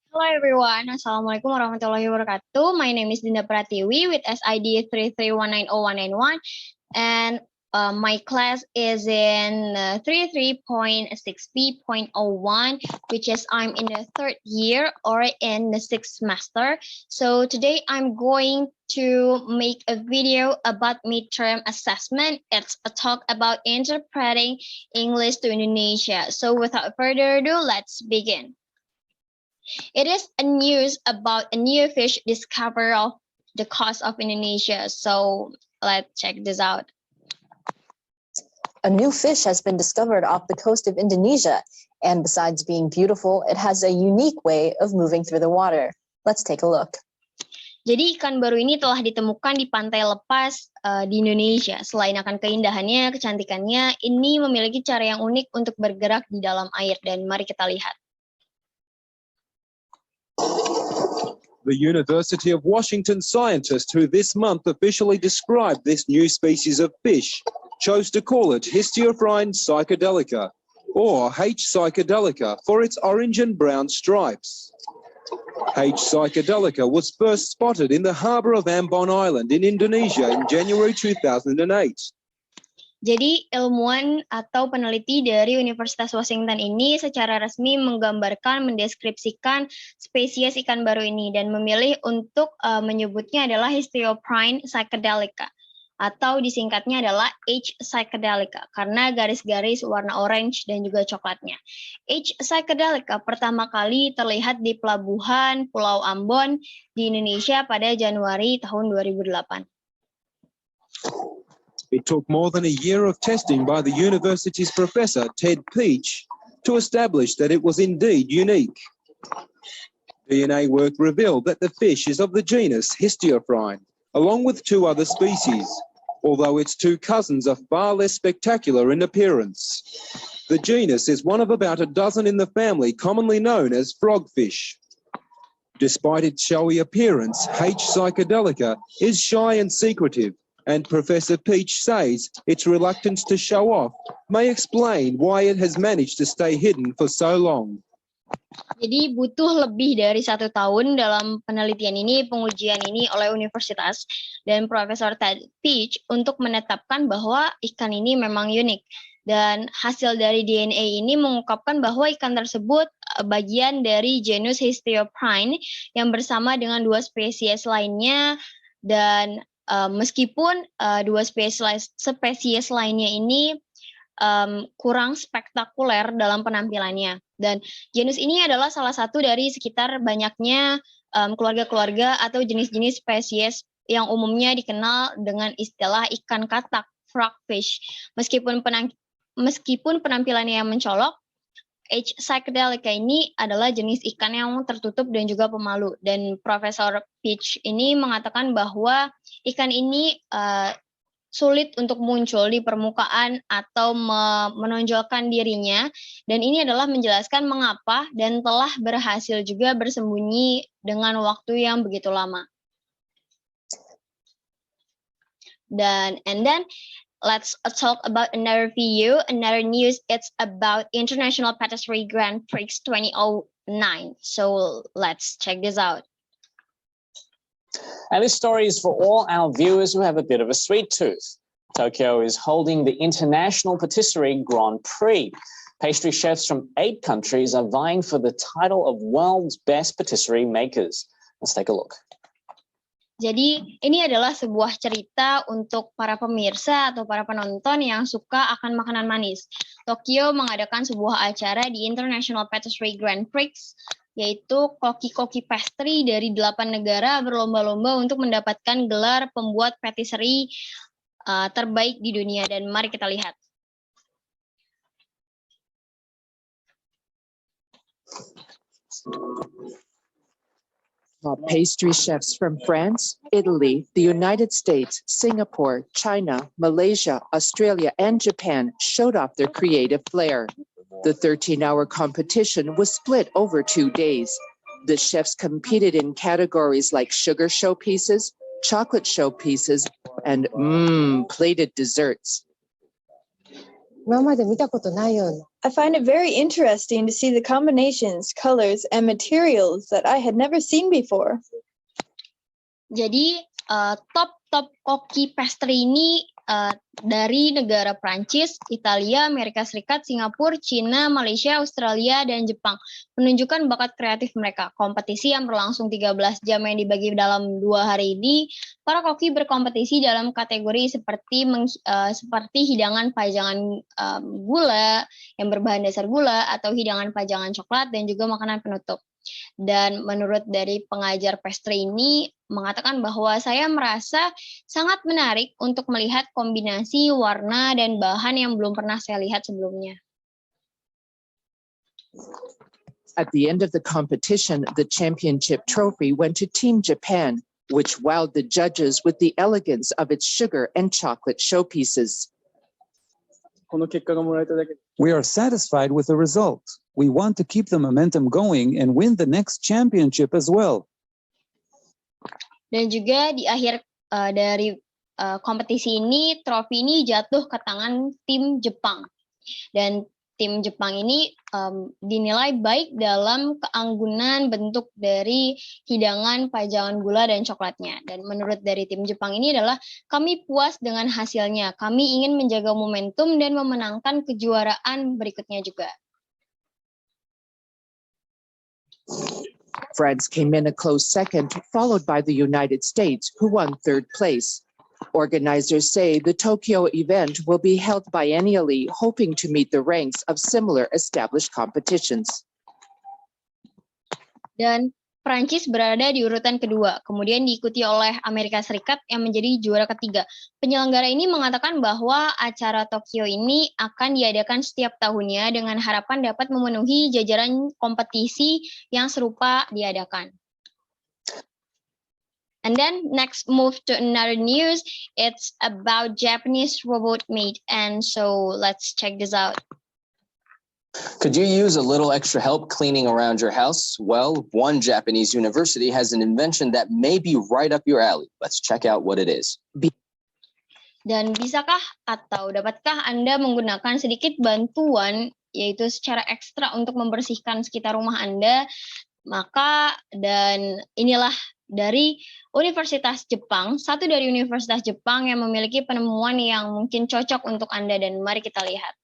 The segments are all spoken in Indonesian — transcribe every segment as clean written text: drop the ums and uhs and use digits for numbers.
Hello everyone, Assalamualaikum warahmatullahi wabarakatuh. My name is Dinda Pratiwi with SID 331900191 and my class is in 33.6B.01, which is I'm in the third year or in the sixth semester. So today I'm going to make a video about midterm assessment. It's a talk about interpreting English to Indonesia. So without further ado, let's begin. It is a news about a new fish discovered off the coast of Indonesia. So let's check this out. A new fish has been discovered off the coast of Indonesia. And besides being beautiful, it has a unique way of moving through the water. Let's take a look. Jadi ikan baru ini telah ditemukan di pantai lepas di Indonesia. Selain akan keindahannya, kecantikannya, ini memiliki cara yang unik untuk bergerak di dalam air. Dan mari kita lihat. The University of Washington scientists who this month officially described this new species of fish chose to call it Histiophryne psychedelica, or H. psychedelica, for its orange and brown stripes. H. psychedelica was first spotted in the harbour of Ambon Island in Indonesia in January 2008. Jadi ilmuwan atau peneliti dari Universitas Washington ini secara resmi menggambarkan, mendeskripsikan spesies ikan baru ini dan memilih untuk menyebutnya adalah Histiophryne psychedelica atau disingkatnya adalah H. psychedelica karena garis-garis warna orange dan juga coklatnya. H. psychedelica pertama kali terlihat di pelabuhan Pulau Ambon di Indonesia pada Januari tahun 2008. It took more than a year of testing by the university's professor, Ted Peach, to establish that it was indeed unique. DNA work revealed that the fish is of the genus Histiophryne, along with two other species, although its two cousins are far less spectacular in appearance. The genus is one of about a dozen in the family commonly known as frogfish. Despite its showy appearance, H. psychedelica is shy and secretive, and Professor Peach says its reluctance to show off may explain why it has managed to stay hidden for so long. Jadi butuh lebih dari 1 tahun dalam penelitian ini, pengujian ini oleh universitas dan Profesor Ted Peach untuk menetapkan bahwa ikan ini memang unik. Dan hasil dari DNA ini mengungkapkan bahwa ikan tersebut bagian dari genus Histiophryne yang bersama dengan 2 spesies lainnya dan meskipun 2 spesies lainnya ini kurang spektakuler dalam penampilannya. Dan genus ini adalah salah satu dari sekitar banyaknya keluarga-keluarga atau jenis-jenis spesies yang umumnya dikenal dengan istilah ikan katak, frogfish. Meskipun penampilannya yang mencolok, H. psychedelica ini adalah jenis ikan yang tertutup dan juga pemalu. Dan Profesor Peach ini mengatakan bahwa ikan ini sulit untuk muncul di permukaan atau menonjolkan dirinya. Dan ini adalah menjelaskan mengapa dan telah berhasil juga bersembunyi dengan waktu yang begitu lama. And then let's talk about another video, another news. It's about International Patisserie Grand Prix 2009. So let's check this out. And this story is for all our viewers who have a bit of a sweet tooth. Tokyo is holding the International Patisserie Grand Prix. Pastry chefs from 8 countries are vying for the title of world's best patisserie makers. Let's take a look. Jadi ini adalah sebuah cerita untuk para pemirsa atau para penonton yang suka akan makanan manis. Tokyo mengadakan sebuah acara di International Patisserie Grand Prix, yaitu koki-koki pastry dari 8 negara berlomba-lomba untuk mendapatkan gelar pembuat patisserie terbaik di dunia. Dan mari kita lihat. Pastry chefs from France, Italy, the United States, Singapore, China, Malaysia, Australia, and Japan showed off their creative flair. The 13-hour competition was split over 2 days. The chefs competed in categories like sugar showpieces, chocolate showpieces, and plated desserts. 今まで見たことないような I find it very interesting to see the combinations, colors, and materials that I had never seen before. Jadi top koki pastry ini dari negara Prancis, Italia, Amerika Serikat, Singapura, Cina, Malaysia, Australia, dan Jepang menunjukkan bakat kreatif mereka. Kompetisi yang berlangsung 13 jam yang dibagi dalam 2 hari ini, para koki berkompetisi dalam kategori seperti hidangan pajangan gula yang berbahan dasar gula atau hidangan pajangan coklat dan juga makanan penutup. Dan menurut dari pengajar pastry ini mengatakan bahwa saya merasa sangat menarik untuk melihat kombinasi warna dan bahan yang belum pernah saya lihat sebelumnya. At the end of the competition, the championship trophy went to Team Japan, which wowed the judges with the elegance of its sugar and chocolate showpieces. We are satisfied with the result. We want to keep the momentum going and win the next championship as well. Dan juga di akhir dari kompetisi ini, trofi ini jatuh ke tangan tim Jepang. Dan tim Jepang ini dinilai baik dalam keanggunan bentuk dari hidangan pajangan gula dan coklatnya. Dan menurut dari tim Jepang ini adalah kami puas dengan hasilnya. Kami ingin menjaga momentum dan memenangkan kejuaraan berikutnya juga. France came in a close second, followed by the United States, who won third place. Organizers say the Tokyo event will be held biennially, hoping to meet the ranks of similar established competitions. Dan Prancis berada di urutan kedua, kemudian diikuti oleh Amerika Serikat yang menjadi juara ketiga. Penyelenggara ini mengatakan bahwa acara Tokyo ini akan diadakan setiap tahunnya dengan harapan dapat memenuhi jajaran kompetisi yang serupa diadakan. And then next move to another news, it's about Japanese robot maid, and so let's check this out. Could you use a little extra help cleaning around your house? Well, one Japanese university has an invention that may be right up your alley. Let's check out what it is. Dan bisakah atau dapatkah Anda menggunakan sedikit bantuan, yaitu secara ekstra untuk membersihkan sekitar rumah Anda? Dan inilah dari Universitas Jepang, satu dari Universitas Jepang yang memiliki penemuan yang mungkin cocok untuk Anda, dan mari kita lihat.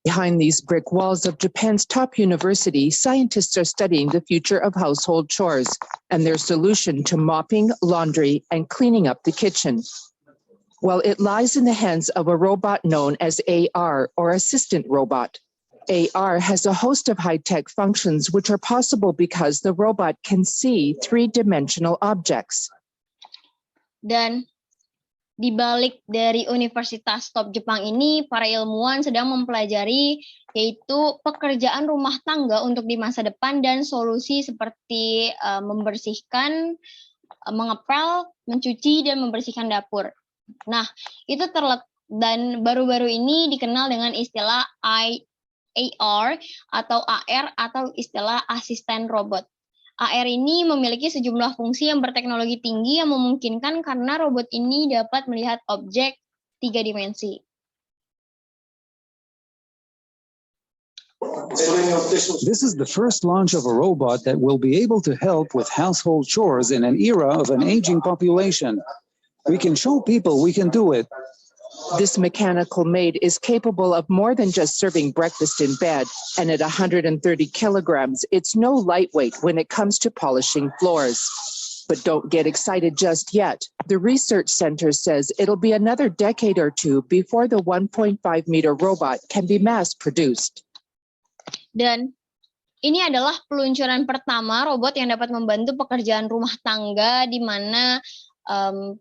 Behind these brick walls of Japan's top university, scientists are studying the future of household chores and their solution to mopping, laundry, and cleaning up the kitchen. Well, it lies in the hands of a robot known as AR, or Assistant Robot. AR has a host of high-tech functions which are possible because the robot can see three-dimensional objects. Dan di balik dari Universitas Top Jepang ini, para ilmuwan sedang mempelajari yaitu pekerjaan rumah tangga untuk di masa depan dan solusi seperti membersihkan, mengepel, mencuci, dan membersihkan dapur. Nah, itu dan baru-baru ini dikenal dengan istilah AR atau AR atau istilah asisten robot. AR ini memiliki sejumlah fungsi yang berteknologi tinggi yang memungkinkan karena robot ini dapat melihat objek 3 dimensi. This is the first launch of a robot that will be able to help with household chores in an era of an aging population. We can show people we can do it. This mechanical maid is capable of more than just serving breakfast in bed, and at 130 kilograms, it's no lightweight when it comes to polishing floors. But don't get excited just yet. The research center says it'll be another decade or two before the 1.5-meter robot can be mass-produced. Dan ini adalah peluncuran pertama robot yang dapat membantu pekerjaan rumah tangga di mana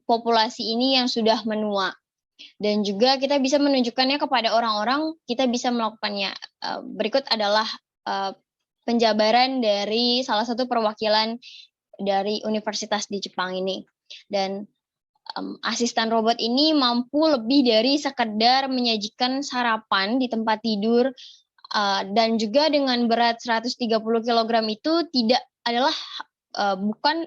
populasi ini yang sudah menua. Dan juga kita bisa menunjukkannya kepada orang-orang, kita bisa melakukannya. Berikut adalah penjabaran dari salah satu perwakilan dari universitas di Jepang ini. Dan asisten robot ini mampu lebih dari sekedar menyajikan sarapan di tempat tidur, dan juga dengan berat 130 kg itu bukan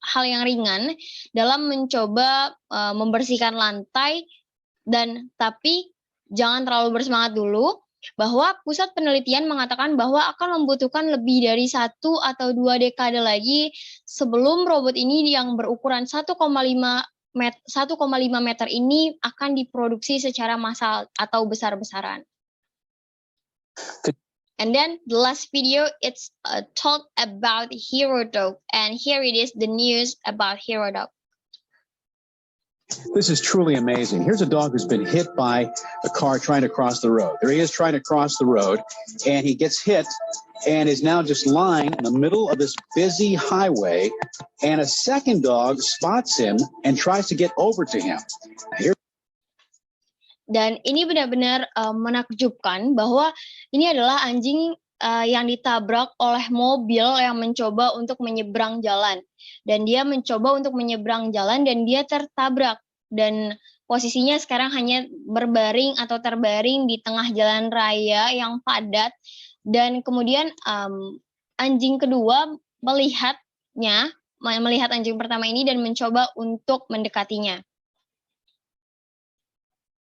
hal yang ringan dalam mencoba membersihkan lantai, tapi jangan terlalu bersemangat dulu, bahwa pusat penelitian mengatakan bahwa akan membutuhkan lebih dari 1 atau 2 dekade lagi sebelum robot ini yang berukuran 1,5 meter ini akan diproduksi secara massal atau besar-besaran. And then the last video, it's a talk about HeroDog, and here it is, the news about HeroDog. This is truly amazing. Here's a dog who's been hit by a car trying to cross the road. There he is trying to cross the road, and he gets hit and is now just lying in the middle of this busy highway, and a second dog spots him and tries to get over to him. Here Dan ini benar-benar menakjubkan bahwa ini adalah anjing yang ditabrak oleh mobil yang mencoba untuk menyeberang jalan. Dan dia mencoba untuk menyeberang jalan dan dia tertabrak. Dan posisinya sekarang hanya berbaring atau terbaring di tengah jalan raya yang padat. Dan kemudian anjing kedua melihat anjing pertama ini dan mencoba untuk mendekatinya.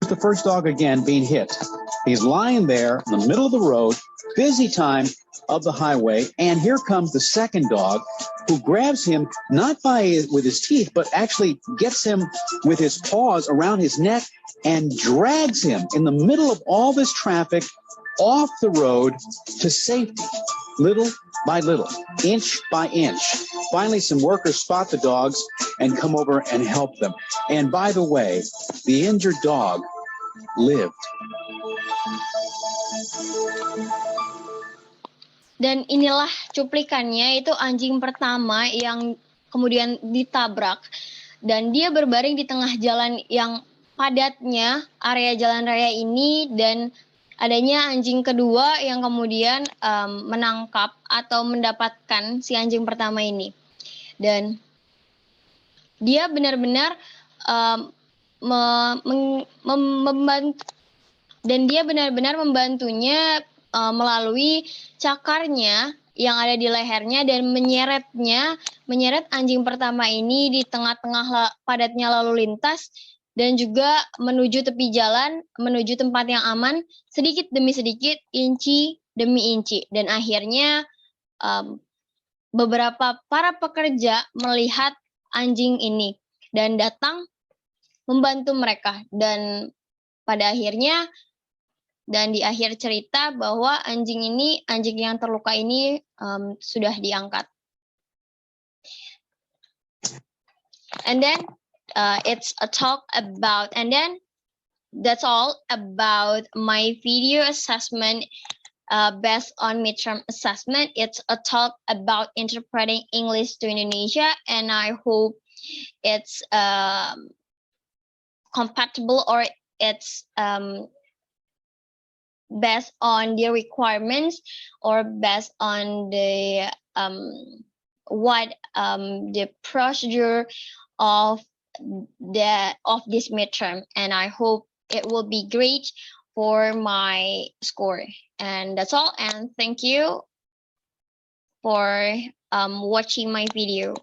the first dog again being hit. He's lying there in the middle of the road, busy time of the highway, and here comes the second dog who grabs him not with his teeth, but actually gets him with his paws around his neck and drags him in the middle of all this traffic off the road to safety, little by little, inch by inch. Finally, some workers spot the dogs and come over and help them. And by the way, the injured dog lived. Dan inilah cuplikannya, itu anjing pertama yang kemudian ditabrak dan dia berbaring di tengah jalan yang padatnya area jalan raya ini, dan adanya anjing kedua yang kemudian menangkap atau mendapatkan si anjing pertama ini. Dan dia benar-benar membantunya melalui cakarnya yang ada di lehernya dan menyeret anjing pertama ini di tengah-tengah padatnya lalu lintas dan juga menuju tepi jalan, menuju tempat yang aman, sedikit demi sedikit, inci demi inci. Dan akhirnya beberapa para pekerja melihat anjing ini dan datang membantu mereka. Dan pada akhirnya, dan di akhir cerita bahwa anjing yang terluka ini sudah diangkat. And then it's a talk about, and then that's all about my video assessment based on midterm assessment. It's a talk about interpreting English to Indonesia, and I hope it's compatible, or it's based on the requirements, or based on the the procedure of this midterm, and I hope it will be great for my score. And that's all, and thank you for watching my video.